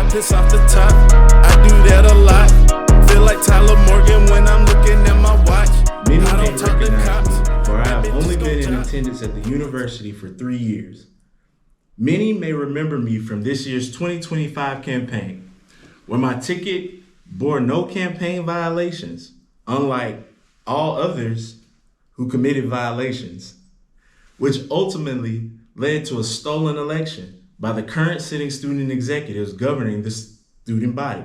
piss off the top. I do that a lot. Feel like Tyler Morgan when I'm looking at my watch. Many may recognize me, for I have only been in attendance at the university for 3 years. Many may remember me from this year's 2025 campaign, where my ticket bore no campaign violations, unlike all others who committed violations, which ultimately led to a stolen election by the current sitting student executives governing the student body.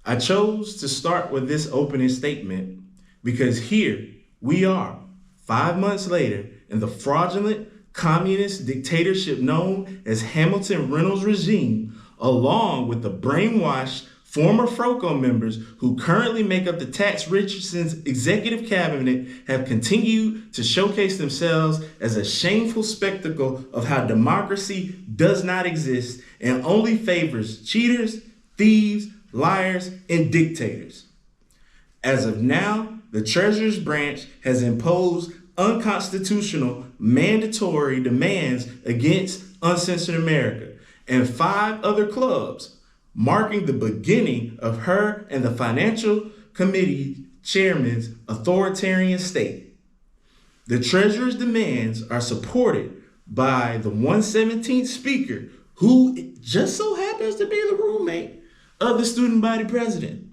I chose to start with this opening statement because here we are, 5 months later, in the fraudulent communist dictatorship known as Hamilton Reynolds regime, along with the brainwashed former FROCO members who currently make up the Tax Richardson's executive cabinet, have continued to showcase themselves as a shameful spectacle of how democracy does not exist and only favors cheaters, thieves, liars, and dictators. As of now, the Treasurer's branch has imposed unconstitutional mandatory demands against Uncensored America and 5 other clubs, marking the beginning of her and the Financial Committee Chairman's authoritarian state. The Treasurer's demands are supported by the 117th Speaker, who just so happens to be the roommate of the student body president.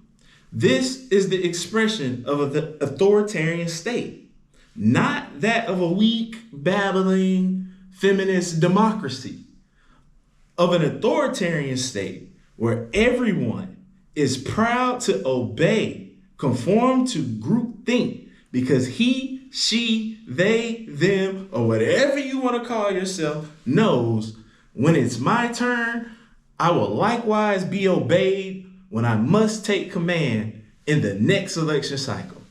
This is the expression of the authoritarian state, not that of a weak, babbling, feminist democracy. Of an authoritarian state where everyone is proud to obey, conform to groupthink, because he, she, they, them, or whatever you want to call yourself, knows when it's my turn, I will likewise be obeyed when I must take command in the next election cycle.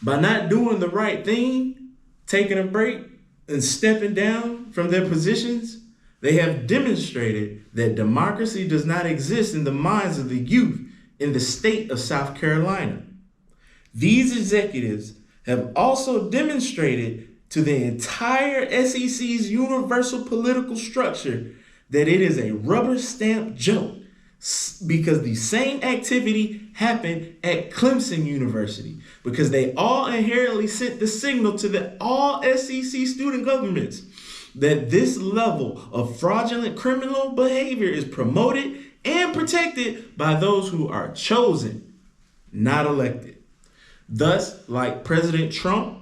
By not doing the right thing, taking a break, and stepping down from their positions, they have demonstrated that democracy does not exist in the minds of the youth in the state of South Carolina. These executives have also demonstrated to the entire SEC's universal political structure that it is a rubber stamp joke, because the same activity happened at Clemson University, because they all inherently sent the signal to the all SEC student governments that this level of fraudulent criminal behavior is promoted and protected by those who are chosen, not elected. Thus, like President Trump,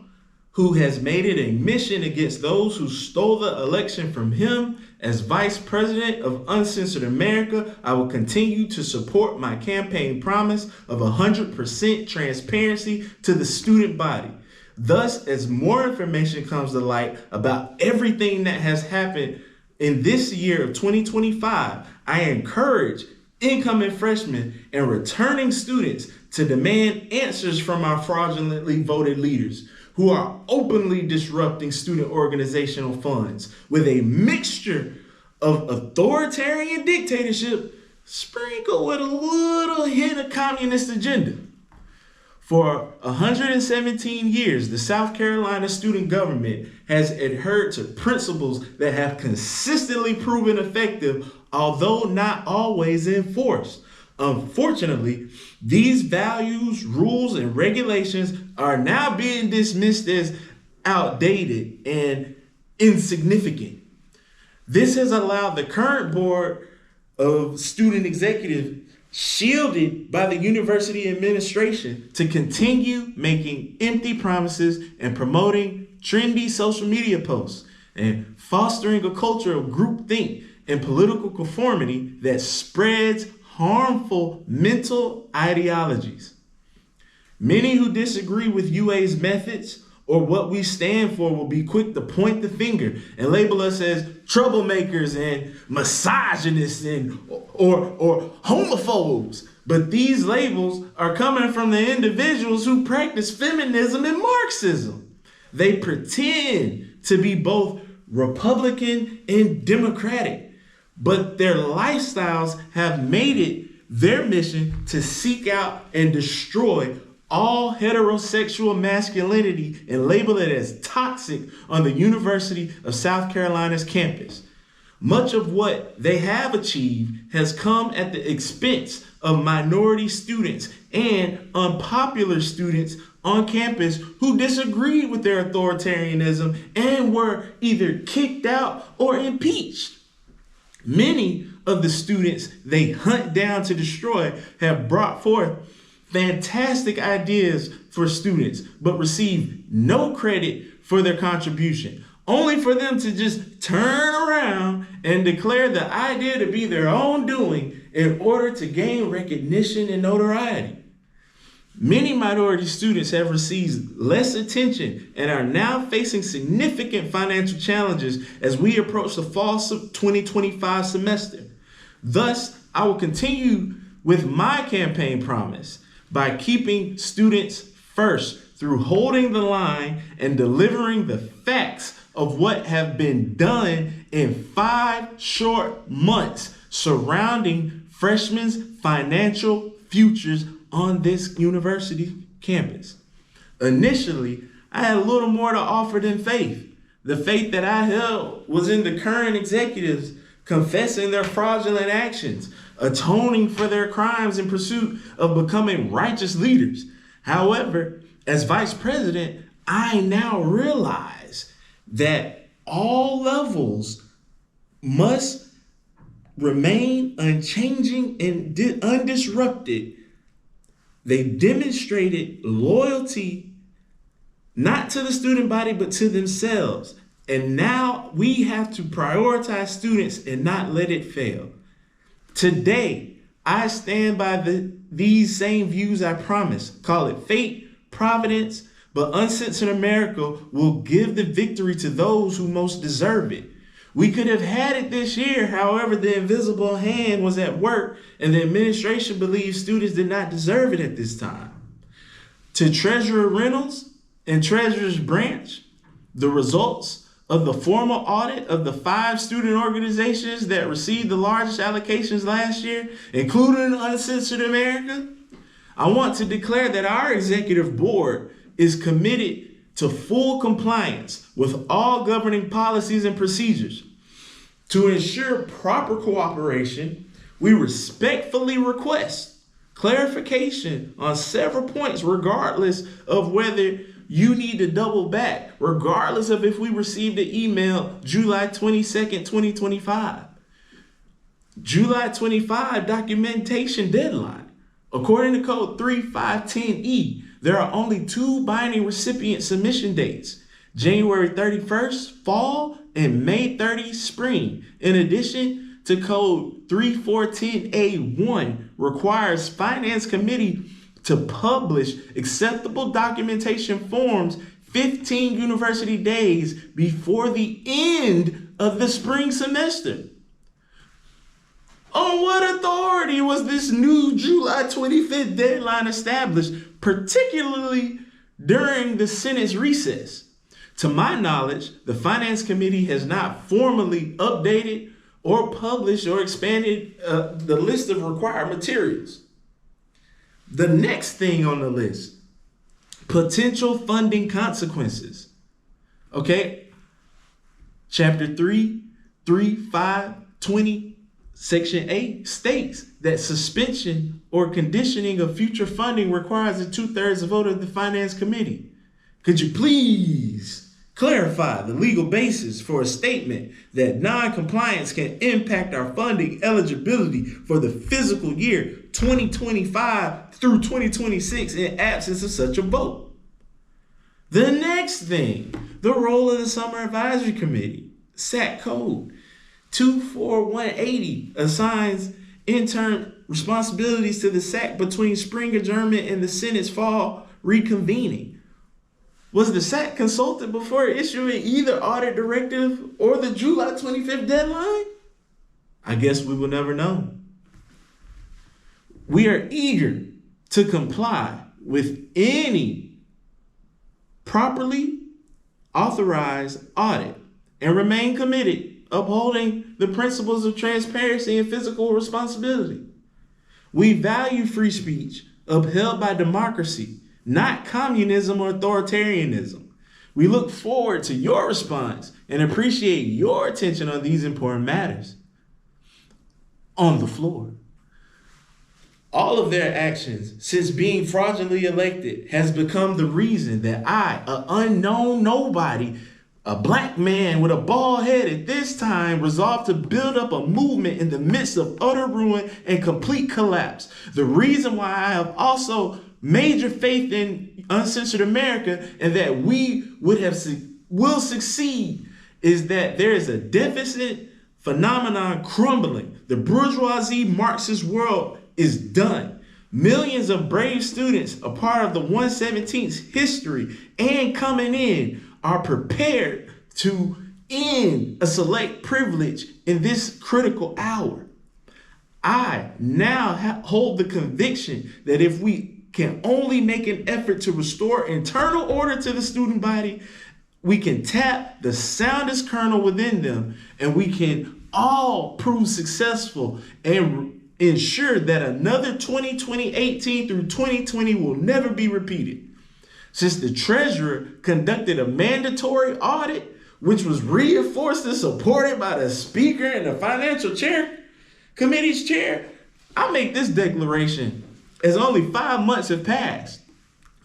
who has made it a mission against those who stole the election from him as Vice President of Uncensored America, I will continue to support my campaign promise of 100% transparency to the student body. Thus, as more information comes to light about everything that has happened in this year of 2025, I encourage incoming freshmen and returning students to demand answers from our fraudulently voted leaders who are openly disrupting student organizational funds with a mixture of authoritarian dictatorship sprinkled with a little hint of communist agenda. For 117 years, the South Carolina student government has adhered to principles that have consistently proven effective, although not always enforced. Unfortunately, these values, rules, and regulations are now being dismissed as outdated and insignificant. This has allowed the current board of student executives, shielded by the university administration, to continue making empty promises and promoting trendy social media posts and fostering a culture of groupthink and political conformity that spreads harmful mental ideologies. Many who disagree with UA's methods or what we stand for will be quick to point the finger and label us as troublemakers and misogynists and or homophobes. But these labels are coming from the individuals who practice feminism and Marxism. They pretend to be both Republican and Democratic, but their lifestyles have made it their mission to seek out and destroy all heterosexual masculinity and label it as toxic on the University of South Carolina's campus. Much of what they have achieved has come at the expense of minority students and unpopular students on campus who disagreed with their authoritarianism and were either kicked out or impeached. Many of the students they hunt down to destroy have brought forth fantastic ideas for students, but receive no credit for their contribution, only for them to just turn around and declare the idea to be their own doing in order to gain recognition and notoriety. Many minority students have received less attention and are now facing significant financial challenges as we approach the fall 2025 semester. Thus, I will continue with my campaign promise by keeping students first through holding the line and delivering the facts of what have been done in 5 short months surrounding freshmen' financial futures on this university campus. Initially, I had a little more to offer than faith. The faith that I held was in the current executives confessing their fraudulent actions, atoning for their crimes in pursuit of becoming righteous leaders. However, as vice president, I now realize that all levels must remain unchanging and undisrupted. They demonstrated loyalty not to the student body, but to themselves. And now we have to prioritize students and not let it fail. Today, I stand by these same views I promised. Call it fate, providence, but Uncensored America will give the victory to those who most deserve it. We could have had it this year, however, the invisible hand was at work and the administration believed students did not deserve it at this time. To Treasurer Reynolds and Treasurer's Branch, the results of the formal audit of the 5 student organizations that received the largest allocations last year, including Uncensored America, I want to declare that our executive board is committed to full compliance with all governing policies and procedures. To ensure proper cooperation, we respectfully request clarification on several points, regardless of whether you need to double back, regardless of if we received an email July 22nd, 2025. July 25 documentation deadline. According to code 3510E, there are only 2 binding recipient submission dates, January 31st, fall, and May 30, spring. In addition to code 3410A1 requires Finance Committee to publish acceptable documentation forms 15 university days before the end of the spring semester. On what authority was this new July 25th deadline established, particularly during the Senate's recess? To my knowledge, the Finance Committee has not formally updated or published or expanded the list of required materials. The next thing on the list, potential funding consequences. Okay, Chapter 33520. Section 8 states that suspension or conditioning of future funding requires a 2/3 vote of the Finance Committee. Could you please clarify the legal basis for a statement that non-compliance can impact our funding eligibility for the fiscal year 2025 through 2026 in absence of such a vote? The next thing, the role of the Summer Advisory Committee, SAC Code 24180 assigns intern responsibilities to the SAC between spring adjournment and the Senate's fall reconvening. Was the SAC consulted before issuing either audit directive or the July 25th deadline? I guess we will never know. We are eager to comply with any properly authorized audit and remain committed upholding the principles of transparency and fiscal responsibility. We value free speech upheld by democracy, not communism or authoritarianism. We look forward to your response and appreciate your attention on these important matters on the floor. All of their actions since being fraudulently elected has become the reason that I, an unknown nobody, a black man with a bald head at this time, resolved to build up a movement in the midst of utter ruin and complete collapse. The reason why I have also major faith in Uncensored America and that we will succeed is that there is a deficit phenomenon crumbling. The bourgeoisie Marxist world is done. Millions of brave students, a part of the 117th's history and coming in, are prepared to end a select privilege in this critical hour. I now hold the conviction that if we can only make an effort to restore internal order to the student body, we can tap the soundest kernel within them, and we can all prove successful and ensure that another 2018 through 2020 will never be repeated. Since the treasurer conducted a mandatory audit, which was reinforced and supported by the speaker and the financial committee's chair, I make this declaration as only 5 months have passed.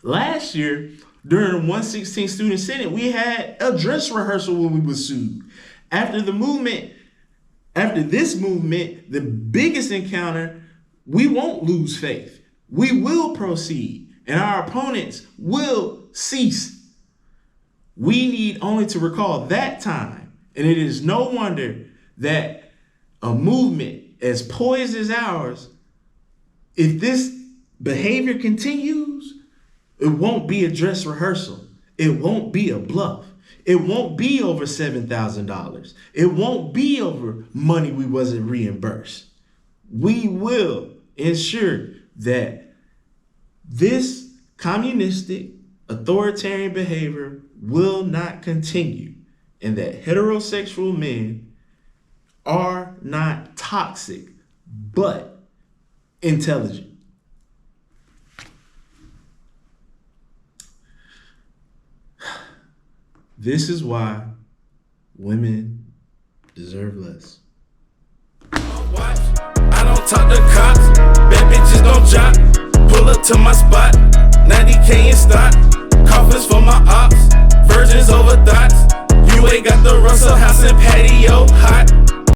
Last year, during the 116 Student Senate, we had a dress rehearsal when we were sued. After this movement, the biggest encounter, we won't lose faith. We will proceed, and our opponents will cease. We need only to recall that time, and it is no wonder that a movement as poised as ours, if this behavior continues, it won't be a dress rehearsal. It won't be a bluff. It won't be over $7,000. It won't be over money we wasn't reimbursed. We will ensure that this communistic authoritarian behavior will not continue, and that heterosexual men are not toxic, but intelligent. This is why women deserve less. I don't talk to